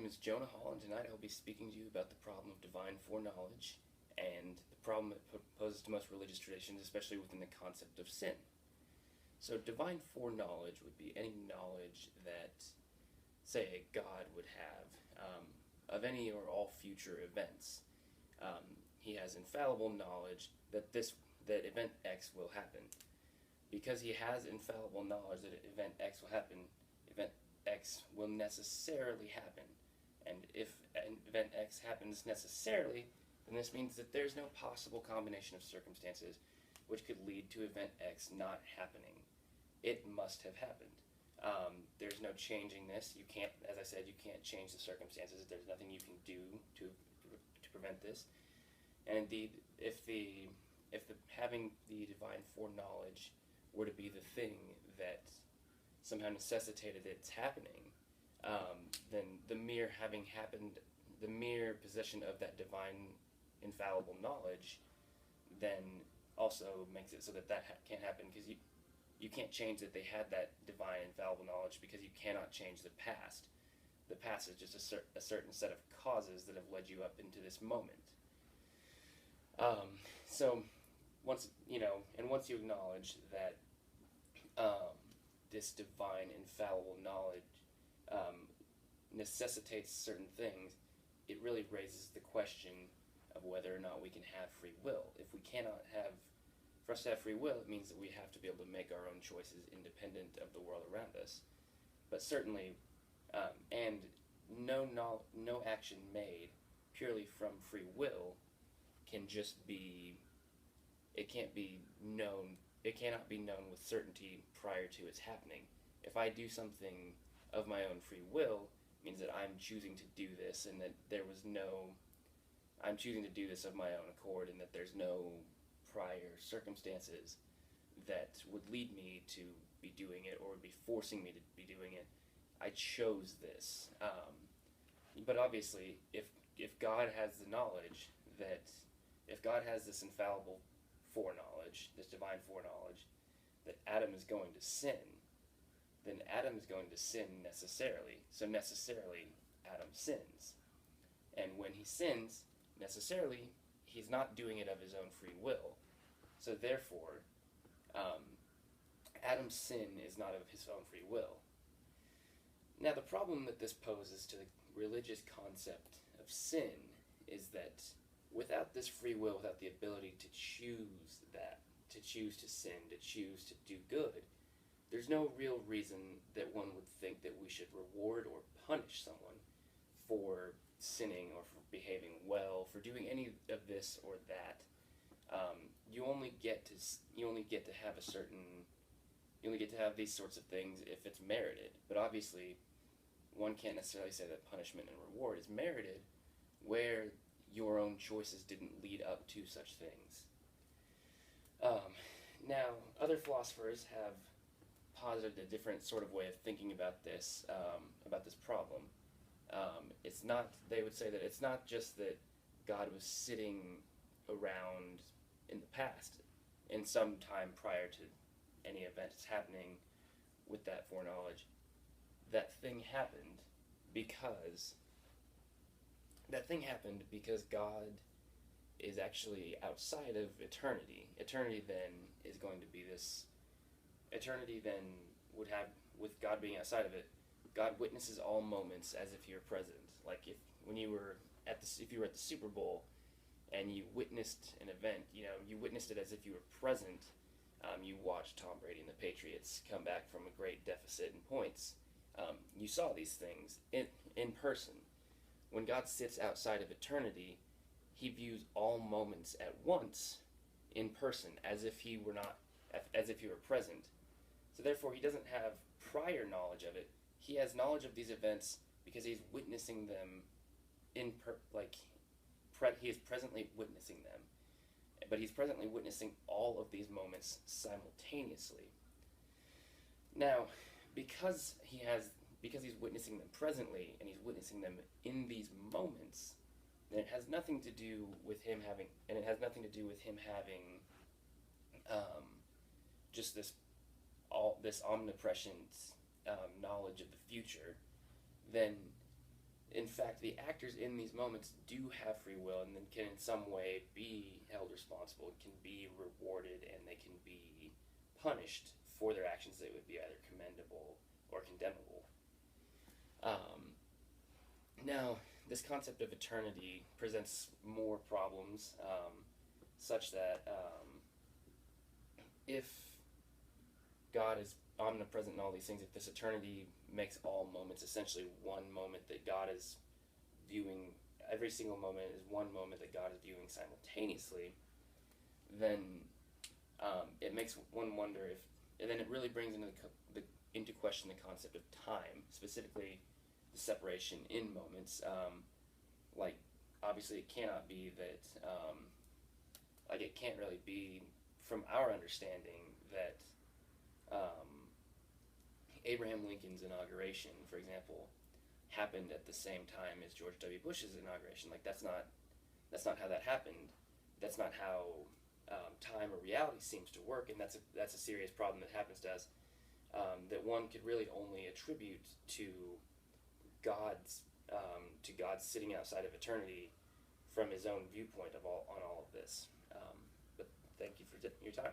name is Jonah Hall, and tonight I'll be speaking to you about the problem of divine foreknowledge and the problem it poses to most religious traditions, especially within the concept of sin. So, divine foreknowledge would be any knowledge that, say, a God would have of any or all future events. He has infallible knowledge that event X will happen. Because he has infallible knowledge that event X will happen, event X will necessarily happen. And if an event X happens necessarily, then this means that there's no possible combination of circumstances which could lead to event X not happening. It must have happened. There's no changing this. You can't, as I said, you can't change the circumstances. There's nothing you can do to prevent this. And indeed, if having the divine foreknowledge were to be the thing that somehow necessitated its happening, then the mere having happened, the mere possession of that divine infallible knowledge, then also makes it so that can't happen, because you can't change that they had that divine infallible knowledge, because you cannot change the past. The past is just a certain set of causes that have led you up into this moment. So once you acknowledge that this divine infallible knowledge necessitates certain things, it really raises the question of whether or not we can have free will. For us to have free will, it means that we have to be able to make our own choices independent of the world around us. But certainly, and no action made purely from free will can just be, it cannot be known with certainty prior to its happening. If I do something of my own free will, it means that I'm choosing to do this, and that I'm choosing to do this of my own accord, and that there's no prior circumstances that would lead me to be doing it or would be forcing me to be doing it. I chose this. But obviously, if God has the knowledge if God has this infallible foreknowledge, this divine foreknowledge, that Adam is going to sin, then Adam is going to sin necessarily. So necessarily, Adam sins. And when he sins, necessarily, he's not doing it of his own free will. So therefore, Adam's sin is not of his own free will. Now, the problem that this poses to the religious concept of sin is that without this free will, without the ability to choose to sin, to choose to do good, there's no real reason that one would think that we should reward or punish someone for sinning or for behaving well, for doing any of this or that. You only get to have these sorts of things if it's merited. But obviously, one can't necessarily say that punishment and reward is merited where your own choices didn't lead up to such things. Now, other philosophers have posited a different sort of way of thinking about this problem. They would say that it's not just that God was sitting around in the past, in some time prior to any events happening with that foreknowledge. That thing happened because God is actually outside of eternity. Eternity then would have, with God being outside of it, God witnesses all moments as if you're present. Like if you were at the Super Bowl and you witnessed an event, you witnessed it as if you were present. You watched Tom Brady and the Patriots come back from a great deficit in points. You saw these things in person. When God sits outside of eternity, he views all moments at once in person, as if he were present. So therefore, he doesn't have prior knowledge of it. He has knowledge of these events because he's witnessing them he is presently witnessing them. But he's presently witnessing all of these moments simultaneously. Now, because he's witnessing them presently, and he's witnessing them in these moments, then it has nothing to do with him having just this omnipresent knowledge of the future. Then in fact, the actors in these moments do have free will and then can in some way be held responsible, can be rewarded, and they can be punished for their actions that would be either commendable or condemnable. Now, this concept of eternity presents more problems, such that if God is omnipresent in all these things, if this eternity makes all moments essentially one moment that God is viewing, every single moment is one moment that God is viewing simultaneously, then it makes one wonder if, and then it really brings into question the concept of time, specifically the separation in moments. Like, obviously it cannot be that, like it can't really be, from our understanding, that Abraham Lincoln's inauguration, for example, happened at the same time as George W. Bush's inauguration. Like, that's not how that happened. That's not how time or reality seems to work, and that's a serious problem that happens to us, that one could really only attribute to God's sitting outside of eternity from his own viewpoint on all of this. But thank you for your time.